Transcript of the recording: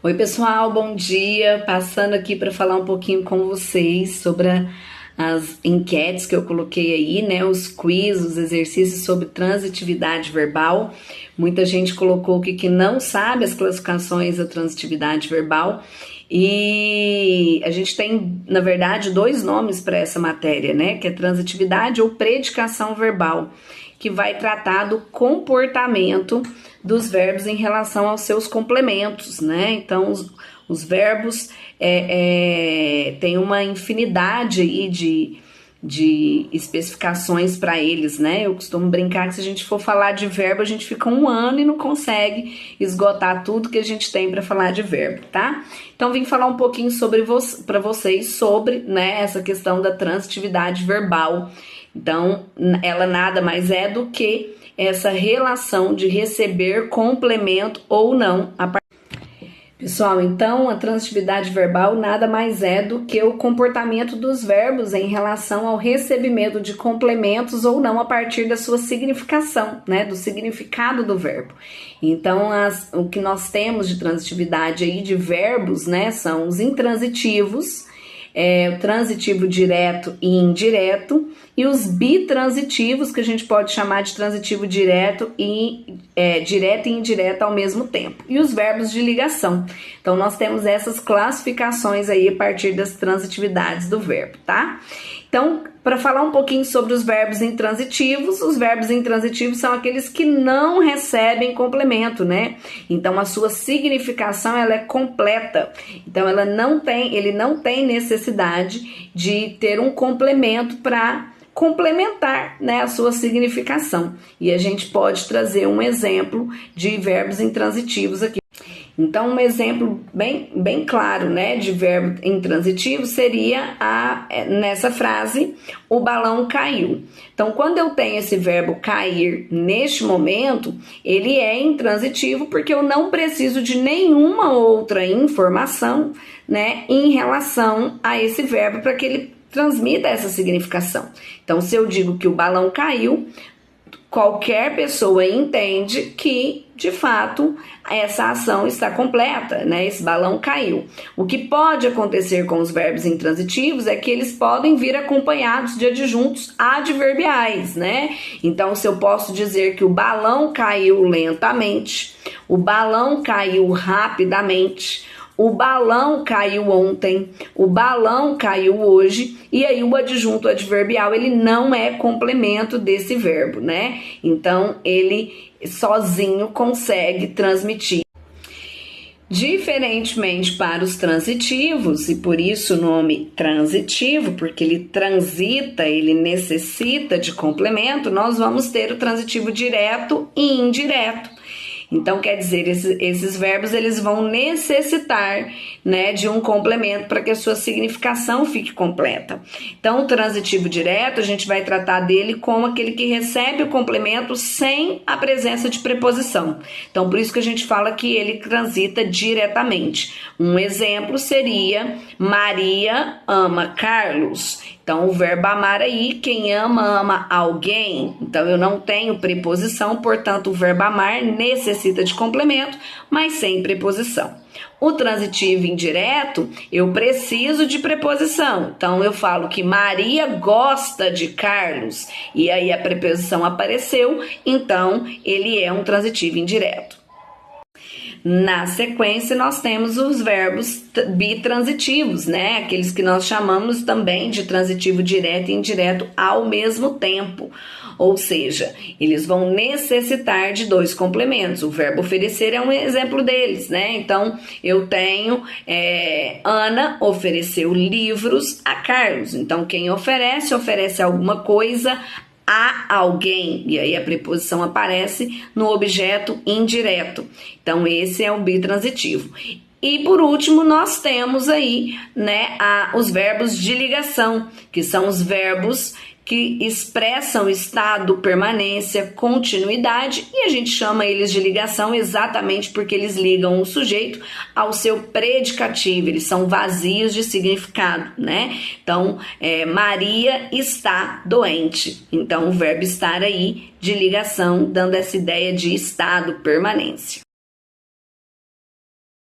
Oi, pessoal, bom dia. Passando aqui para falar um pouquinho com vocês sobre as enquetes que eu coloquei aí, né? Os quiz, os exercícios sobre transitividade verbal. Muita gente colocou que não sabe as classificações da transitividade verbal. E a gente tem, na verdade, dois nomes para essa matéria, né? Que é transitividade ou predicação verbal, que vai tratar do comportamento dos verbos em relação aos seus complementos, né? Então, os verbos têm uma infinidade aí de especificações para eles, né? Eu costumo brincar que se a gente for falar de verbo, a gente fica um ano e não consegue esgotar tudo que a gente tem para falar de verbo, tá? Então, vim falar um pouquinho para vocês sobre, né, essa questão da transitividade verbal. Então, ela nada mais é do que essa relação de receber complemento ou não. Pessoal, então a transitividade verbal nada mais é do que o comportamento dos verbos em relação ao recebimento de complementos ou não a partir da sua significação, né, do significado do verbo. Então, o que nós temos de transitividade aí de verbos, né, são os intransitivos, o transitivo direto e indireto, e os bitransitivos, que a gente pode chamar de transitivo direto e indireto ao mesmo tempo, e os verbos de ligação. Então, nós temos essas classificações aí a partir das transitividades do verbo, tá? Então, para falar um pouquinho sobre os verbos intransitivos são aqueles que não recebem complemento, né? Então, a sua significação ela é completa. Então, ele não tem necessidade de ter um complemento para complementar, né, a sua significação. E a gente pode trazer um exemplo de verbos intransitivos aqui. Então, um exemplo bem claro, né, de verbo intransitivo seria nessa frase, o balão caiu. Então, quando eu tenho esse verbo cair neste momento, ele é intransitivo porque eu não preciso de nenhuma outra informação, né, em relação a esse verbo para que ele transmita essa significação. Então, se eu digo que o balão caiu, qualquer pessoa entende que, de fato, essa ação está completa, né? Esse balão caiu. O que pode acontecer com os verbos intransitivos é que eles podem vir acompanhados de adjuntos adverbiais, né? Então, se eu posso dizer que o balão caiu lentamente, o balão caiu rapidamente, o balão caiu ontem, o balão caiu hoje, e aí o adjunto adverbial, ele não é complemento desse verbo, né? Então, ele sozinho consegue transmitir. Diferentemente para os transitivos, e por isso o nome transitivo, porque ele transita, ele necessita de complemento, nós vamos ter o transitivo direto e indireto. Então, quer dizer, esses verbos eles vão necessitar, né, de um complemento para que a sua significação fique completa. Então, o transitivo direto, a gente vai tratar dele como aquele que recebe o complemento sem a presença de preposição. Então, por isso que a gente fala que ele transita diretamente. Um exemplo seria, Maria ama Carlos. Então, o verbo amar aí, quem ama, ama alguém. Então, eu não tenho preposição, portanto, o verbo amar necessita de complemento, mas sem preposição. O transitivo indireto, eu preciso de preposição. Então, eu falo que Maria gosta de Carlos, e aí a preposição apareceu, então, ele é um transitivo indireto. Na sequência, nós temos os verbos bitransitivos, né? Aqueles que nós chamamos também de transitivo direto e indireto ao mesmo tempo. Ou seja, eles vão necessitar de dois complementos. O verbo oferecer é um exemplo deles, né? Então, eu tenho Ana ofereceu livros a Carlos. Então, quem oferece alguma coisa a alguém, e aí a preposição aparece no objeto indireto. Então, esse é o bitransitivo. E por último, nós temos aí, né, os verbos de ligação, que são os verbos que expressam estado, permanência, continuidade, e a gente chama eles de ligação exatamente porque eles ligam o sujeito ao seu predicativo, eles são vazios de significado, né? Então, Maria está doente. Então, o verbo estar aí de ligação, dando essa ideia de estado, permanência.